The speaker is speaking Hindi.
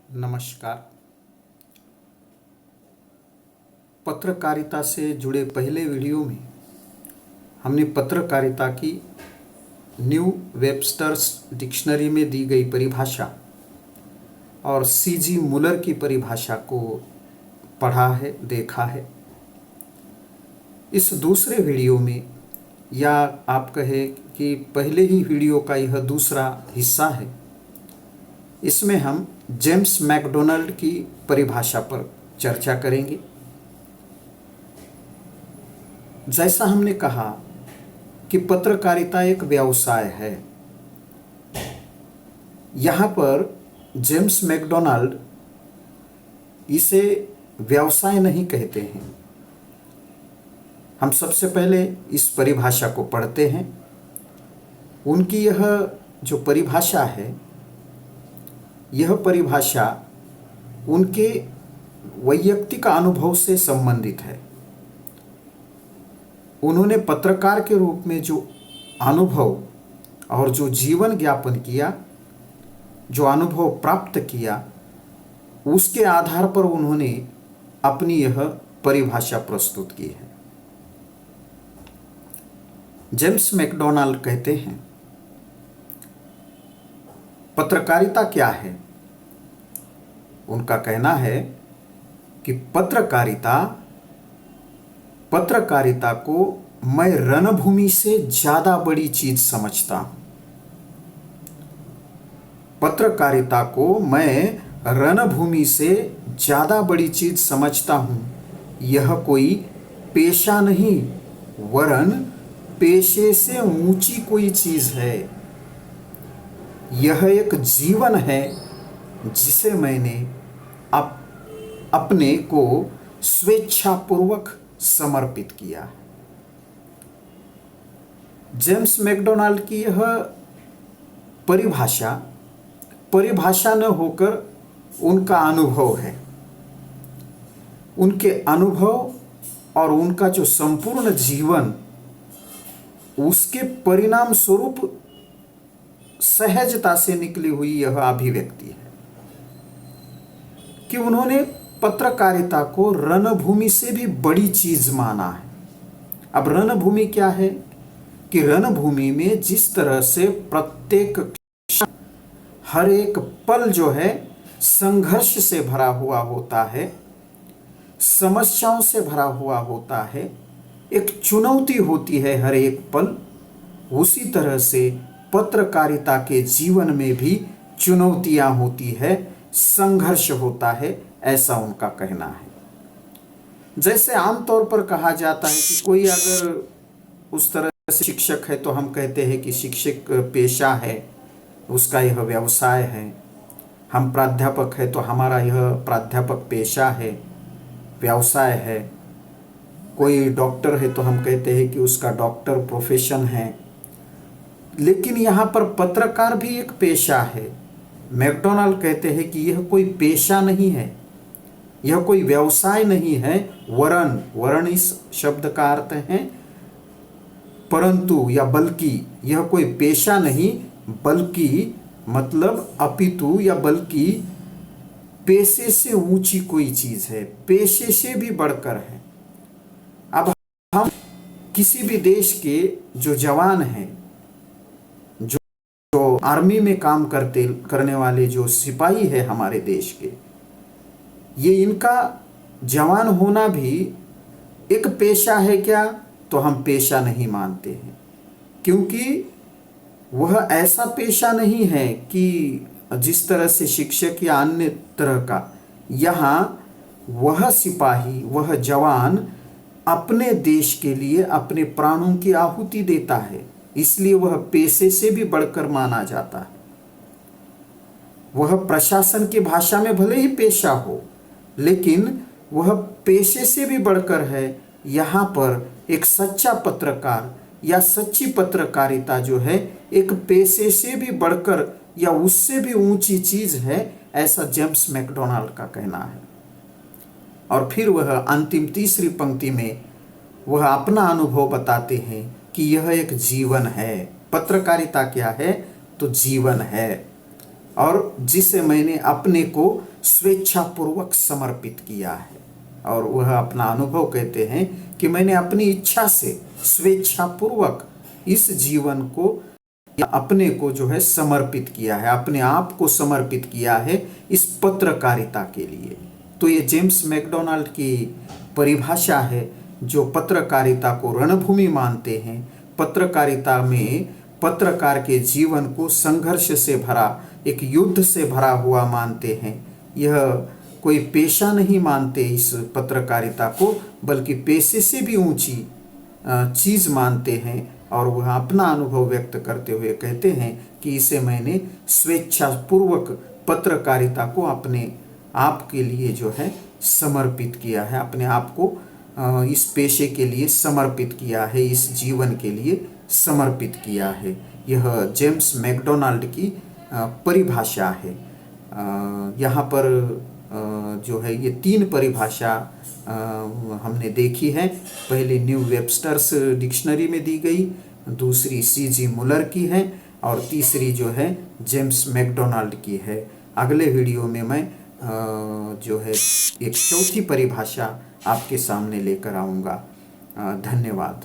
नमस्कार। पत्रकारिता से जुड़े पहले वीडियो में हमने पत्रकारिता की न्यू वेबस्टर्स डिक्शनरी में दी गई परिभाषा और सीजी मुलर की परिभाषा को पढ़ा है, देखा है। इस दूसरे वीडियो में, या आप कहें कि पहले ही वीडियो का यह दूसरा हिस्सा है, इसमें हम जेम्स मैकडोनाल्ड की परिभाषा पर चर्चा करेंगे। जैसा हमने कहा कि पत्रकारिता एक व्यवसाय है, यहाँ पर जेम्स मैकडोनाल्ड इसे व्यवसाय नहीं कहते हैं। हम सबसे पहले इस परिभाषा को पढ़ते हैं। उनकी यह जो परिभाषा है, यह परिभाषा उनके वैयक्तिक अनुभव से संबंधित है। उन्होंने पत्रकार के रूप में जो अनुभव और जो जीवन ज्ञापन किया, जो अनुभव प्राप्त किया, उसके आधार पर उन्होंने अपनी यह परिभाषा प्रस्तुत की है। जेम्स मैकडोनाल्ड कहते हैं, पत्रकारिता क्या है? उनका कहना है कि पत्रकारिता को मैं रणभूमि से ज्यादा बड़ी चीज समझता हूं। पत्रकारिता को मैं रणभूमि से ज्यादा बड़ी चीज समझता हूं। यह कोई पेशा नहीं, वरन पेशे से ऊंची कोई चीज है। यह एक जीवन है जिसे मैंने अपने को स्वेच्छापूर्वक समर्पित किया। जेम्स मैकडोनाल्ड की यह परिभाषा न होकर उनका अनुभव है। उनके अनुभव और उनका जो संपूर्ण जीवन, उसके परिणाम स्वरूप सहजता से निकली हुई यह अभिव्यक्ति है कि उन्होंने पत्रकारिता को रणभूमि से भी बड़ी चीज माना है। अब रणभूमि क्या है कि रणभूमि में जिस तरह से प्रत्येक हर एक पल जो है संघर्ष से भरा हुआ होता है, समस्याओं से भरा हुआ होता है, एक चुनौती होती है हर एक पल, उसी तरह से पत्रकारिता के जीवन में भी चुनौतियां होती है, संघर्ष होता है, ऐसा उनका कहना है। जैसे आमतौर पर कहा जाता है कि कोई अगर उस तरह से शिक्षक है तो हम कहते हैं कि शिक्षक पेशा है, उसका यह व्यवसाय है। हम प्राध्यापक है तो हमारा यह प्राध्यापक पेशा है, व्यवसाय है। कोई डॉक्टर है तो हम कहते हैं कि उसका डॉक्टर प्रोफेशन है। लेकिन यहाँ पर पत्रकार भी एक पेशा है। मैकडोनाल्ड कहते हैं कि यह कोई पेशा नहीं है, यह कोई व्यवसाय नहीं है, वरन इस शब्द का अर्थ है परंतु या बल्कि। यह कोई पेशा नहीं, बल्कि मतलब अपितु या बल्कि पेशे से ऊंची कोई चीज है, पेशे से भी बढ़कर है। अब हम किसी भी देश के जो जवान हैं, जो आर्मी में काम करने वाले जो सिपाही है हमारे देश के, ये इनका जवान होना भी एक पेशा है क्या? तो हम पेशा नहीं मानते हैं, क्योंकि वह ऐसा पेशा नहीं है कि जिस तरह से शिक्षक या अन्य तरह का। यहाँ वह सिपाही, वह जवान अपने देश के लिए अपने प्राणों की आहुति देता है, इसलिए वह पेशे से भी बढ़कर माना जाता है। वह प्रशासन की भाषा में भले ही पेशा हो, लेकिन वह पेशे से भी बढ़कर है। यहाँ पर एक सच्चा पत्रकार या सच्ची पत्रकारिता जो है एक पेशे से भी बढ़कर या उससे भी ऊंची चीज है, ऐसा जेम्स मैकडोनाल्ड का कहना है। और फिर वह अंतिम तीसरी पंक्ति में वह अपना अनुभव बताते हैं कि यह एक जीवन है। पत्रकारिता क्या है? तो जीवन है। और जिसे मैंने अपने को स्वेच्छापूर्वक समर्पित किया है। और वह अपना अनुभव कहते हैं कि मैंने अपनी इच्छा से स्वेच्छापूर्वक इस जीवन को या अपने को जो है समर्पित किया है, अपने आप को समर्पित किया है इस पत्रकारिता के लिए। तो ये जेम्स मैकडोनाल्ड की परिभाषा है, जो पत्रकारिता को रणभूमि मानते हैं। पत्रकारिता में पत्रकार के जीवन को संघर्ष से भरा, एक युद्ध से भरा हुआ मानते हैं। यह कोई पेशा नहीं मानते इस पत्रकारिता को, बल्कि पेशे से भी ऊंची चीज़ मानते हैं। और वह अपना अनुभव व्यक्त करते हुए कहते हैं कि इसे मैंने स्वेच्छापूर्वक पत्रकारिता को अपने आप के लिए जो है समर्पित किया है, अपने आप को इस पेशे के लिए समर्पित किया है, इस जीवन के लिए समर्पित किया है। यह जेम्स मैकडोनाल्ड की परिभाषा है। यहाँ पर जो है ये 3 परिभाषा हमने देखी है। पहली न्यू वेबस्टर्स डिक्शनरी में दी गई, दूसरी C.G. मुलर की है, और तीसरी जो है जेम्स मैकडोनाल्ड की है। अगले वीडियो में मैं जो है एक चौथी परिभाषा आपके सामने लेकर आऊँगा। धन्यवाद।